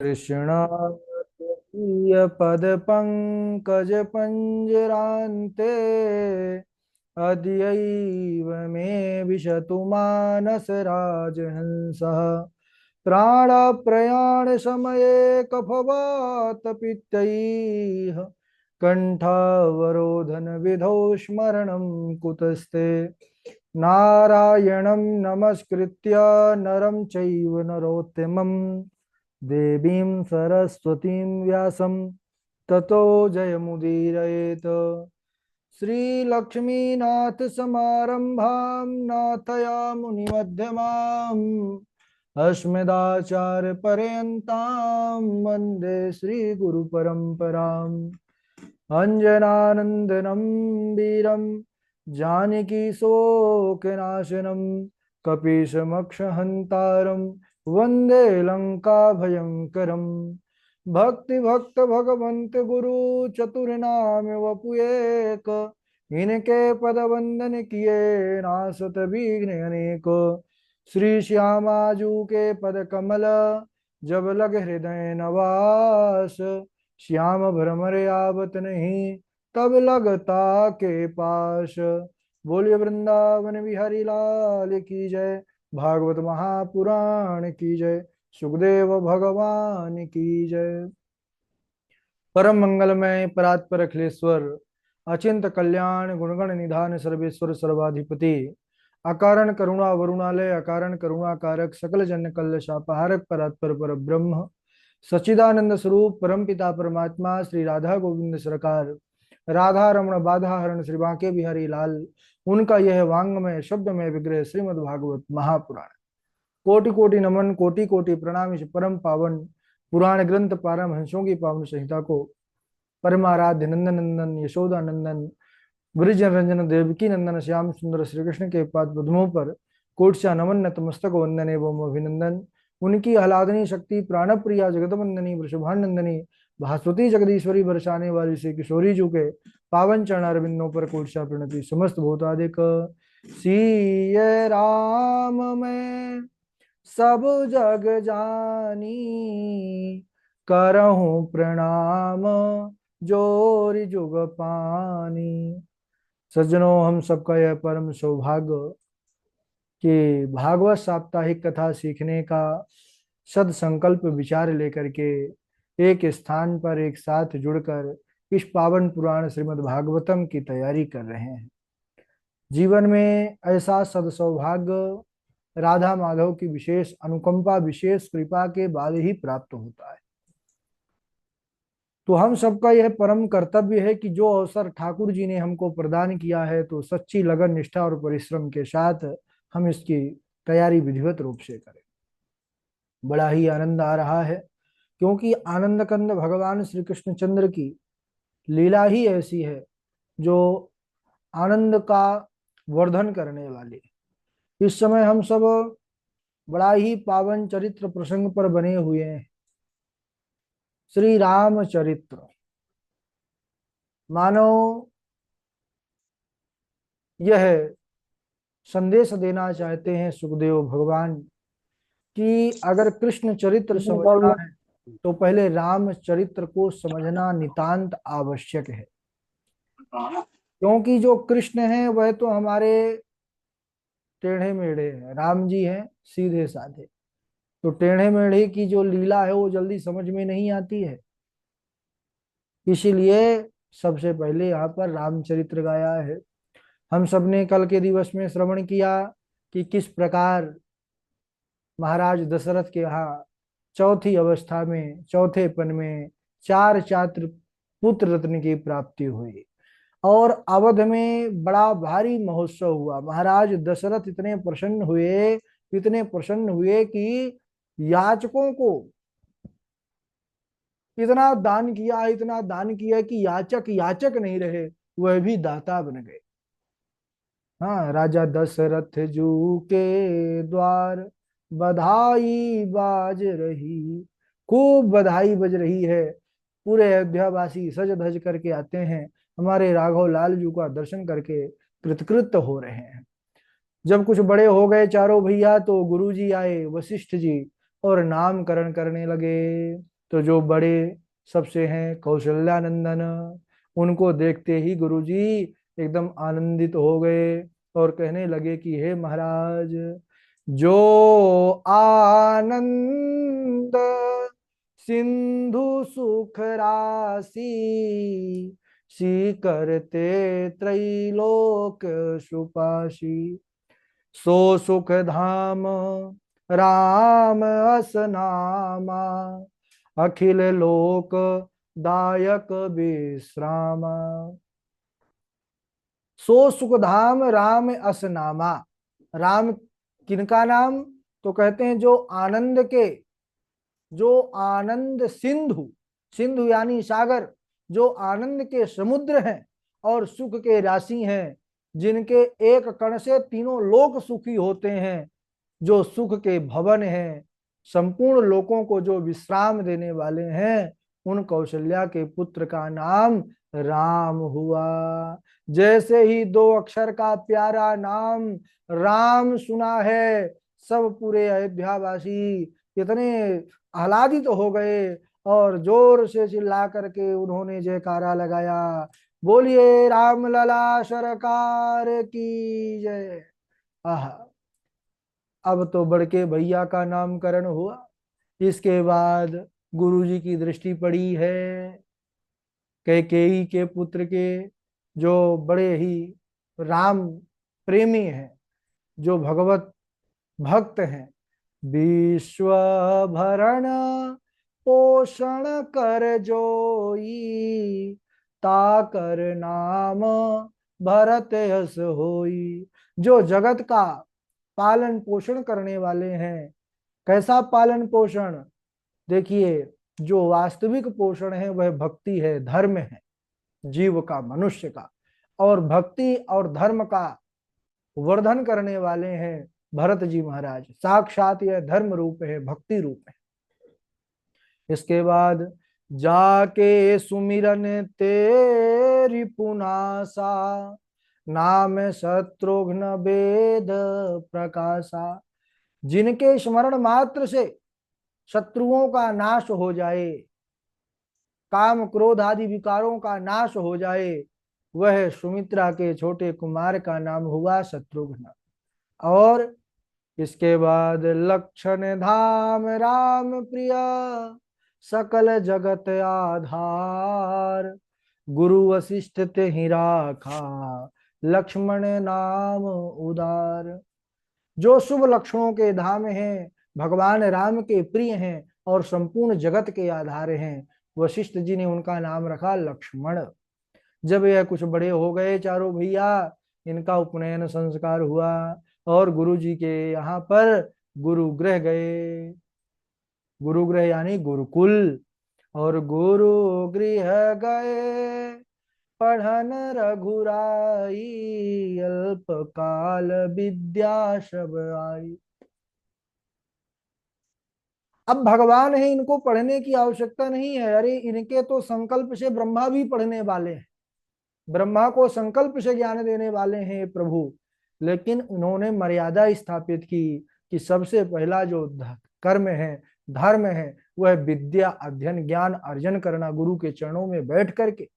कृष्ण पद पंकज पंजरान्ते अद्यैव मे विशतु मानस राजहंसः प्राणप्रयाण समये कफवात पित्तैः कंठावरोधन विधौ स्मरणं कुतस्ते नारायणं नमस्कृत्य नरं चैव नरोत्तमं देवीं सरस्वतीं व्यासं ततो जयमुदीरयेत्। श्रीलक्ष्मीनाथसमारम्भां नाथयामुनिमध्यमाम् अस्मदाचार्यपर्यन्तां वन्दे श्रीगुरुपरम्पराम्। अञ्जनानन्दनं वीरं जानकीशोकनाशनं कपीशमक्षहन्तारं वन्दे लङ्काभयङ्करम्। भक्तिभक्त भगवन्त गुरु चतुर्नाम वपुएक, इनके पद वंदन किए नासत विघ्न अनेक। श्री श्यामाजू के पद कमल जब लग हृदय नवास, श्याम भ्रमर आवत नहीं तब लगता के पास। बोलिए वृंदावन बिहारी लाल की जय, भागवत महापुराण की जय, सुखदेव भगवान की जय। परम मंगलमय परात्पर अखिलेश्वर, अचिंत कल्याण गुणगण निधान सर्वेश्वर सर्वाधिपति, अकारण करुणा वरुणालय अकारण करुणा कारक सकल जन कल्लशापहारक परात्पर पर ब्रह्म सच्चिदानंद स्वरूप परम पिता परमात्मा श्री राधा गोविंद सरकार, राधा रमण बाधा हरण श्री बांके बिहारी लाल, उनका यह वांगमय शब्दमय विग्रह श्रीमद् भागवत महापुराण। कोटि कोटि नमन कोटि कोटि प्रणाम इस परम पावन पुराण ग्रंथ पारमहंसों की पावन संहिता को परमाराध्य नंदन नंदन यशोदा नंदन ब्रिज रंजन देवकी नंदन श्याम सुंदर श्री कृष्ण के पाद पद्मों पर कोटसा नमन नतमस्तक वंदन एवं अभिनंदन। उनकी आह्लादनी शक्ति प्राण प्रिया जगतवंदनी वृषभानंदनी भास्वती जगदीश्वरी बरसाने वाली श्री किशोरी जू के पावन चरण अरविंदों पर कोटसा प्रणति। समस्त भूतादिक सीय राम में सब जग जानी, करहूं प्रणाम जोरि जुग पानी। सज्जनों, हम सबका यह परम सौभाग्य कि भागवत साप्ताहिक कथा सीखने का सद संकल्प विचार लेकर के एक स्थान पर एक साथ जुड़कर इस पावन पुराण श्रीमद् भागवतम की तैयारी कर रहे हैं। जीवन में ऐसा सद सौभाग्य राधा माधव की विशेष अनुकंपा विशेष कृपा के बाद ही प्राप्त होता है। तो हम सबका यह परम कर्तव्य है कि जो अवसर ठाकुर जी ने हमको प्रदान किया है तो सच्ची लगन निष्ठा और परिश्रम के साथ हम इसकी तैयारी विधिवत रूप से करें। बड़ा ही आनंद आ रहा है क्योंकि आनंद कंद भगवान श्री कृष्ण चंद्र की लीला ही ऐसी है जो आनंद का वर्धन करने वाली। इस समय हम सब बड़ा ही पावन चरित्र प्रसंग पर बने हुए हैं। श्री राम चरित्र मानो यह संदेश देना चाहते हैं सुखदेव भगवान कि अगर कृष्ण चरित्र समझना है तो पहले राम चरित्र को समझना नितांत आवश्यक है। क्योंकि जो कृष्ण है वह तो हमारे टेढ़े मेढ़े हैं, राम जी हैं सीधे साधे। तो टेढ़े मेढ़े की जो लीला है वो जल्दी समझ में नहीं आती है, इसीलिए सबसे पहले यहाँ पर रामचरित्र गाया है। हम सबने कल के दिवस में श्रवण किया कि किस प्रकार महाराज दशरथ के यहाँ चौथी अवस्था में चौथेपन में चार चात्र पुत्र रत्न की प्राप्ति हुई और अवध में बड़ा भारी महोत्सव हुआ। महाराज दशरथ इतने प्रसन्न हुए कि याचकों को इतना दान किया कि याचक याचक नहीं रहे, वह भी दाता बन गए। हाँ, राजा दशरथ जू के द्वार बधाई बाज रही, खूब बधाई बज रही है। पूरे अयोध्यावासी सज धज करके आते हैं, हमारे राघव लाल जू का दर्शन करके कृतकृत हो रहे हैं। जब कुछ बड़े हो गए चारों भैया तो गुरु जी आए वशिष्ठ जी और नामकरण करने लगे। तो जो बड़े सबसे हैं कौशल्यानंदन, उनको देखते ही गुरुजी एकदम आनंदित हो गए और कहने लगे कि हे महाराज, जो आनंद सिंधु सुख राशि, सी करते त्रैलोक सुपाशी, सो सुख धाम राम अस नामा, अखिल लोक दायक विश्रामा। सो सुख धाम राम अस नामा। राम किनका नाम? तो कहते हैं जो आनंद के, जो आनंद सिंधु, सिंधु यानी सागर, जो आनंद के समुद्र हैं और सुख के राशि हैं, जिनके एक कण से तीनों लोक सुखी होते हैं, जो सुख के भवन हैं, संपूर्ण लोकों को जो विश्राम देने वाले हैं, उन कौशल्या के पुत्र का नाम राम हुआ। जैसे ही दो अक्षर का प्यारा नाम राम सुना है, सब पूरे अयोध्यावासी कितने आह्लादित हो गए और जोर से चिल्ला करके उन्होंने जयकारा लगाया, बोलिए राम लला सरकार की जय। आह, अब तो बड़के भैया का नामकरण हुआ। इसके बाद गुरुजी की दृष्टि पड़ी है कैकेयी के पुत्र के, जो बड़े ही राम प्रेमी हैं, जो भगवत भक्त हैं। विश्व भरण पोषण कर जोई, ताकर नाम भरत यस होई। जो जगत का पालन पोषण करने वाले हैं। कैसा पालन पोषण? देखिए, जो वास्तविक पोषण है वह भक्ति है, धर्म है, जीव का, मनुष्य का। और भक्ति और धर्म का वर्धन करने वाले हैं भरत जी महाराज। साक्षात यह धर्म रूप है, भक्ति रूप है। इसके बाद जाके सुमिरन तेरी पुनासा, नाम शत्रुघ्न वेद प्रकाशा। जिनके स्मरण मात्र से शत्रुओं का नाश हो जाए, काम क्रोध आदि विकारों का नाश हो जाए, वह सुमित्रा के छोटे कुमार का नाम हुआ शत्रुघ्न। और इसके बाद लक्षण धाम राम प्रिय, सकल जगत आधार, गुरु वशिष्ठ ते ही राखा, लक्ष्मण नाम उदार। जो शुभ लक्षणों के धाम हैं, भगवान राम के प्रिय हैं और संपूर्ण जगत के आधार हैं, वशिष्ठ जी ने उनका नाम रखा लक्ष्मण। जब यह कुछ बड़े हो गए चारों भैया, इनका उपनयन संस्कार हुआ और गुरु जी के यहाँ पर गुरुगृह गए। गुरुगृह यानी गुरुकुल। और गुरु गृह गए पढ़न रघुराई, अल्प काल विद्या सब आई। अब भगवान है, इनको पढ़ने की आवश्यकता नहीं है। अरे इनके तो संकल्प से ब्रह्मा भी पढ़ने वाले हैं, ब्रह्मा को संकल्प से ज्ञान देने वाले हैं प्रभु। लेकिन उन्होंने मर्यादा स्थापित की कि सबसे पहला जो कर्म है, धर्म है, वह विद्या अध्ययन ज्ञान अर्जन करना, गुरु के चरणों में बैठ करके।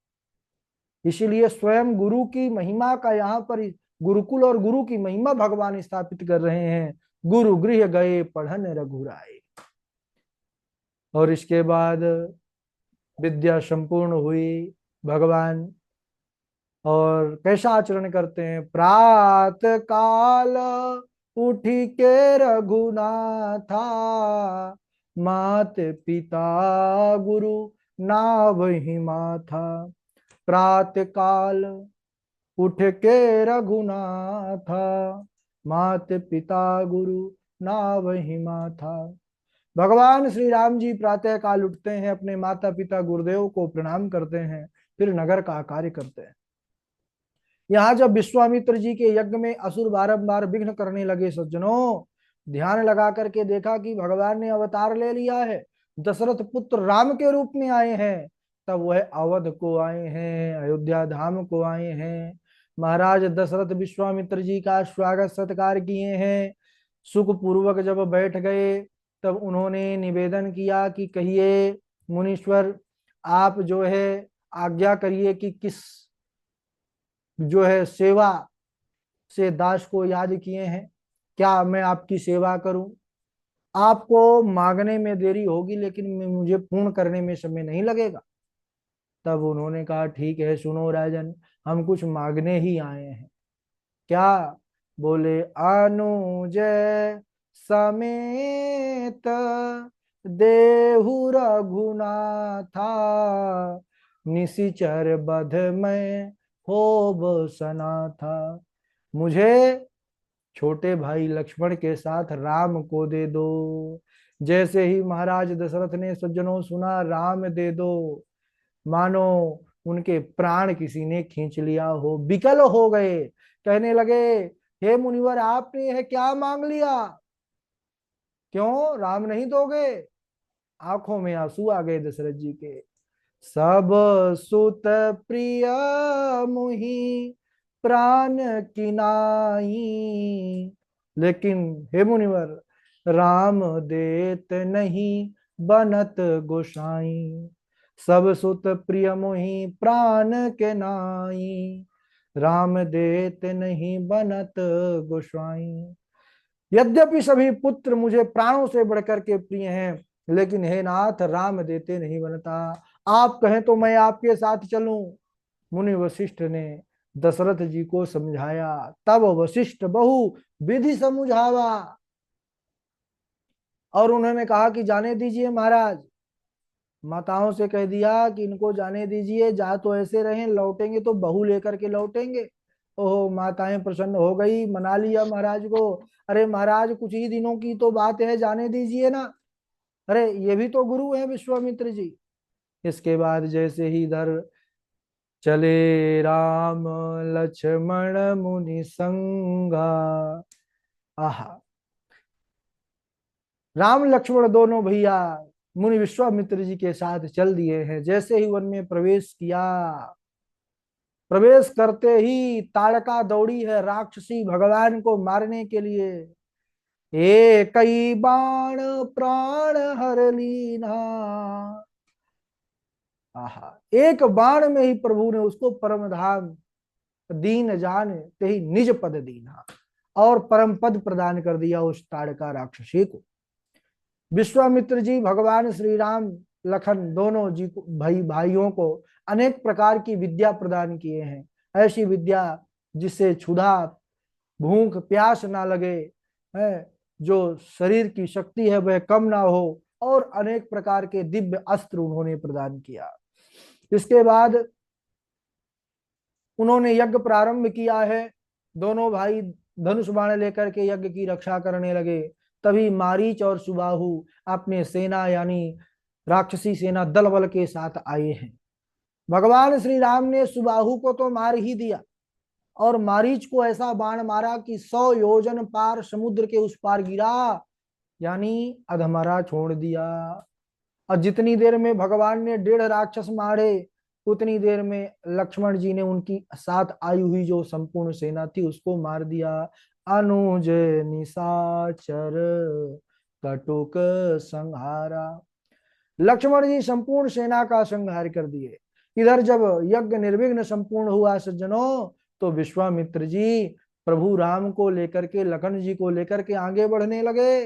इसीलिए स्वयं गुरु की महिमा का यहाँ पर गुरुकुल और गुरु की महिमा भगवान स्थापित कर रहे हैं। गुरु गृह गए पढ़न रघुराए। और इसके बाद विद्या संपूर्ण हुई भगवान। और कैसा आचरण करते हैं? प्रात काल उठी के रघुनाथा, मात पिता गुरु नावहि माथा। प्रात काल उठ के रघुनाथा, मात पिता गुरु नावहि माथा। भगवान श्री राम जी प्रातः काल उठते हैं, अपने माता पिता गुरुदेव को प्रणाम करते हैं, फिर नगर का कार्य करते हैं। यहाँ जब विश्वामित्र जी के यज्ञ में असुर बारंबार विघ्न करने लगे, सज्जनों ध्यान लगा करके देखा कि भगवान ने अवतार ले लिया है, दशरथ पुत्र राम के रूप में आए हैं। तब वह अवध को आए हैं, अयोध्या धाम को आए हैं। महाराज दशरथ विश्वामित्र जी का स्वागत सत्कार किए हैं। सुख पूर्वक जब बैठ गए तब उन्होंने निवेदन किया कि कहिए मुनीश्वर, आप जो है आज्ञा करिए कि किस जो है सेवा से दास को याद किए हैं, क्या मैं आपकी सेवा करूं? आपको मांगने में देरी होगी लेकिन मुझे पूर्ण करने में समय नहीं लगेगा। तब उन्होंने कहा ठीक है, सुनो राजन, हम कुछ मांगने ही आए हैं। क्या? बोले अनुज समेत देहु रघुनाथा, निशिचर बध में होब सना था। मुझे छोटे भाई लक्ष्मण के साथ राम को दे दो। जैसे ही महाराज दशरथ ने सज्जनों सुना राम दे दो, मानो उनके प्राण किसी ने खींच लिया हो, विकल हो गए। कहने लगे, हे मुनिवर, आपने यह क्या मांग लिया? क्यों राम नहीं दोगे? आंखों में आंसू आ गए दशरथ जी के। सब सुत प्रिय मुहि प्राण किनाई, लेकिन हे मुनिवर, राम देत नहीं बनत गोसाई। सब सुत प्रिय मोहि प्राण के नाई, राम देत नहीं बनत गोसाई। यद्यपि सभी पुत्र मुझे प्राणों से बढ़कर के प्रिय हैं, लेकिन हे नाथ, राम देते नहीं बनता। आप कहें तो मैं आपके साथ चलूं। मुनि वशिष्ठ ने दशरथ जी को समझाया। तब वशिष्ठ बहु विधि समझावा, और उन्होंने कहा कि जाने दीजिए महाराज। माताओं से कह दिया कि इनको जाने दीजिए, जा तो ऐसे रहें, लौटेंगे तो बहू लेकर के लौटेंगे। ओहो, माताएं प्रसन्न हो गई, मना लिया महाराज को। अरे महाराज, कुछ ही दिनों की तो बात है, जाने दीजिए ना। अरे ये भी तो गुरु हैं विश्वामित्र जी। इसके बाद जैसे ही इधर चले राम लक्ष्मण मुनि संगा, आहा, राम लक्ष्मण दोनों भैया मुनि विश्वामित्र जी के साथ चल दिए हैं। जैसे ही वन में प्रवेश किया, प्रवेश करते ही ताड़का दौड़ी है राक्षसी भगवान को मारने के लिए। कई बाण प्राण हर लीना, आहा, एक बाण में ही प्रभु ने उसको परम धाम दीन जान ते ही निज पद दीना, और परम पद प्रदान कर दिया उस ताड़का राक्षसी को। विश्वामित्र जी भगवान श्री राम लखन दोनों जी को, भाइयों को अनेक प्रकार की विद्या प्रदान किए हैं। ऐसी विद्या जिससे क्षुधा भूख प्यास ना लगे, है, जो शरीर की शक्ति है वह कम ना हो, और अनेक प्रकार के दिव्य अस्त्र उन्होंने प्रदान किया। इसके बाद उन्होंने यज्ञ प्रारंभ किया है। दोनों भाई धनुष बाण लेकर के यज्ञ की रक्षा करने लगे। तभी मारीच और सुबाहु अपने सेना यानी राक्षसी सेना दल बल के साथ आए हैं। भगवान श्री राम ने सुबाहु को तो मार ही दिया, और मारीच को ऐसा बाण मारा कि 100 योजन पार समुद्र के उस पार गिरा, यानी अधमरा छोड़ दिया। और जितनी देर में भगवान ने 1.5 राक्षस मारे, उतनी देर में लक्ष्मण जी ने उनकी साथ आई हुई जो संपूर्ण सेना थी उसको मार दिया। अनुज निशाचर कटुक संहारा, लक्ष्मण जी संपूर्ण सेना का संहार कर दिए। इधर जब यज्ञ निर्विघ्न संपूर्ण हुआ सज्जनों, तो विश्वामित्र जी प्रभु राम को लेकर के, लखन जी को लेकर के आगे बढ़ने लगे।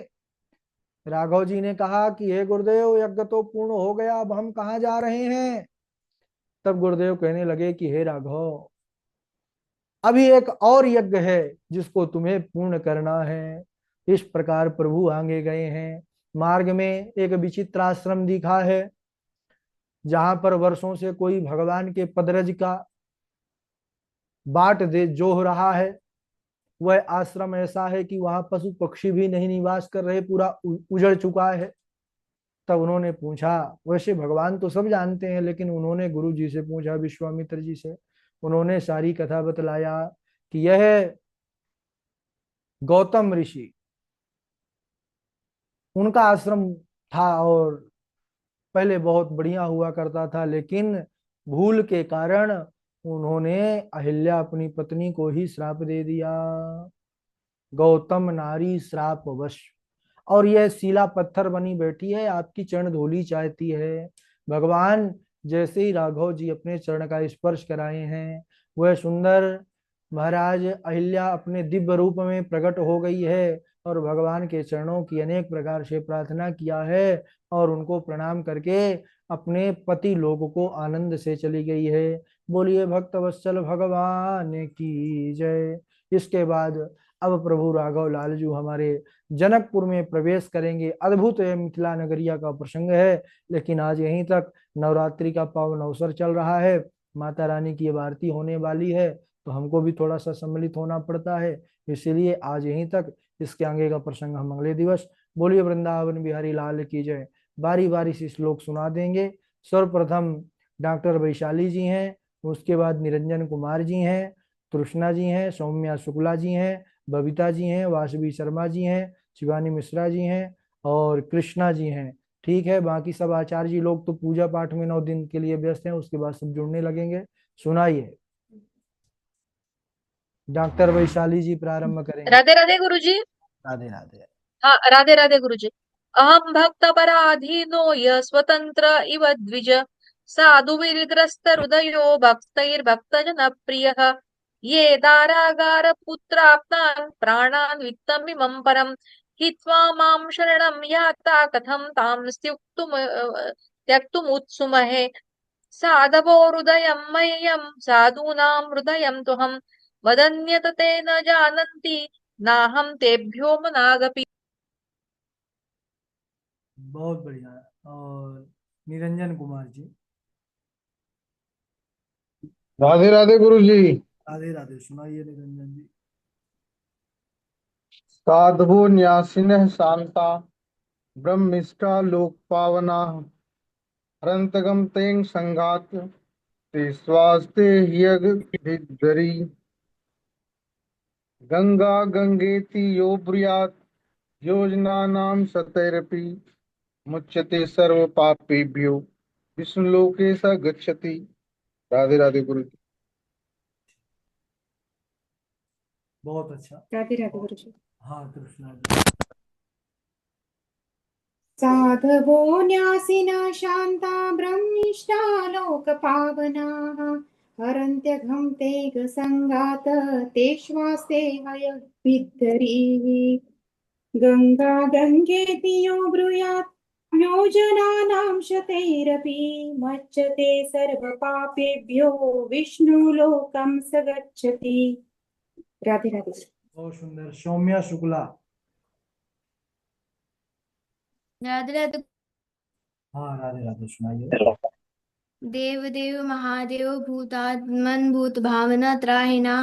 राघव जी ने कहा कि हे गुरुदेव, यज्ञ तो पूर्ण हो गया, अब हम कहाँ जा रहे हैं? तब गुरुदेव कहने लगे कि हे राघव, अभी एक और यज्ञ है जिसको तुम्हें पूर्ण करना है। इस प्रकार प्रभु आगे गए हैं। मार्ग में एक विचित्र आश्रम दिखा है, जहां पर वर्षों से कोई भगवान के पदरज का बाट दे जोह रहा है। वह आश्रम ऐसा है कि वहां पशु पक्षी भी नहीं निवास कर रहे, पूरा उजड़ चुका है। तब उन्होंने पूछा, वैसे भगवान तो सब जानते हैं, लेकिन उन्होंने गुरु जी से पूछा, विश्वामित्र जी से। उन्होंने सारी कथा बतलाया कि यह गौतम ऋषि, उनका आश्रम था, और पहले बहुत बढ़िया हुआ करता था, लेकिन भूल के कारण उन्होंने अहिल्या अपनी पत्नी को ही श्राप दे दिया। गौतम नारी श्राप वश। और यह शिला पत्थर बनी बैठी है, आपकी चरण धूली चाहती है। भगवान जैसे ही राघव जी अपने चरण का स्पर्श कराए हैं, वह सुंदर महाराज अहिल्या अपने दिव्य रूप में प्रकट हो गई है और भगवान के चरणों की अनेक प्रकार से प्रार्थना किया है और उनको प्रणाम करके अपने पति लोक को आनंद से चली गई है। बोलिए भक्त वत्सल भगवान की जय। इसके बाद अब प्रभु राघव लालजू हमारे जनकपुर में प्रवेश करेंगे। अद्भुत है, मिथिला नगरिया का प्रसंग है। लेकिन आज यहीं तक, नवरात्रि का पावन अवसर चल रहा है, माता रानी की अब आरती होने वाली है, तो हमको भी थोड़ा सा सम्मिलित होना पड़ता है, इसीलिए आज यहीं तक। इसके आगे का प्रसंग हम अगले दिवस। बोलिए वृंदावन बिहारी लाल की जय। बारी बारी से श्लोक सुना देंगे। सर्वप्रथम डॉक्टर वैशाली जी हैं, उसके बाद निरंजन कुमार जी हैं, तृष्णा जी हैं, सौम्या शुक्ला जी हैं, बबीता जी हैं, वासवी शर्मा जी हैं, शिवानी मिश्रा जी हैं और कृष्णा जी हैं। ठीक है, बाकी सब आचार्य जी लोग तो पूजा पाठ में 9 दिन के लिए व्यस्त हैं, उसके बाद सब जुड़ने लगेंगे। सुनाइए। डॉक्टर वैशाली जी प्रारंभ करेंगे। राधे राधे गुरुजी। राधे राधे। हाँ, राधे राधे गुरुजी। अहम भक्त पराधीनो य स्वतंत्र इव द्विज, साधु विग्रस्त हृदयो भक्तैर्भक्तजन प्रियः, ये दारागार पुत्राप्तान् प्राणान् वित्तमिमं परम्, हित्वा मां शरणं याता कथं तां त्यक्तुमुत्सुमहे। साधवो हृदयं मह्यं साधूनां हृदयं तुहं, वदन्यत ते न जानन्ति नाहं तेभ्यो मनागपि। बहुत बढ़िया। और निरंजन कुमार जी। राधे राधे गुरु जी। राधे राधे, सुनाइए निरंजन जी। साधवो न्यासिनः शांता ब्रह्मिष्ठा लोक पावना हरन्तगम तें संघात ते स्वास्ते ह्यग भिद्धरि गंगा गंगेति यो ब्रूयात् योजनानां सतैरपि मुच्यते सर्व पापेभ्यो विष्णुलोके स गच्छति। राधे राधे गुरु जी। बहुत अच्छा। राधे राधे गुरु जी। हाँ कृष्णा जी। साधवो न्यासिना शान्ता ब्रह्मिष्ठा लोकपावनाः हरन्त्यघं ते संगात ते श्वासे हयभिद्धरी गंगा गंगेति यो ब्रूयात् योजनानां शतैरपि मच्यते सर्वपापेभ्यो विष्णुलोकं स गच्छति। राधे राधे। बहुत सुंदर। सौम्या शुक्ला। राधे राधे। हाँ राधे राधे, सुनाइए। देव देव महादेव भूतात्मन भूत भावना त्राहिना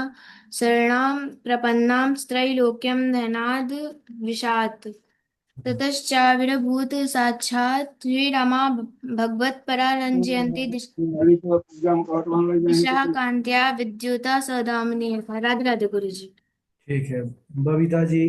शरणां प्रपन्नां त्रैलोक्यं धनाद विशात ततश्चाविर्भूत साक्षात् श्रीरमा भगवत्परा रञ्जयन्ति दिशः कान्त्या विद्युता सदामिनी। राधे राधे गुरु जी। ठीक है, बबीता जी।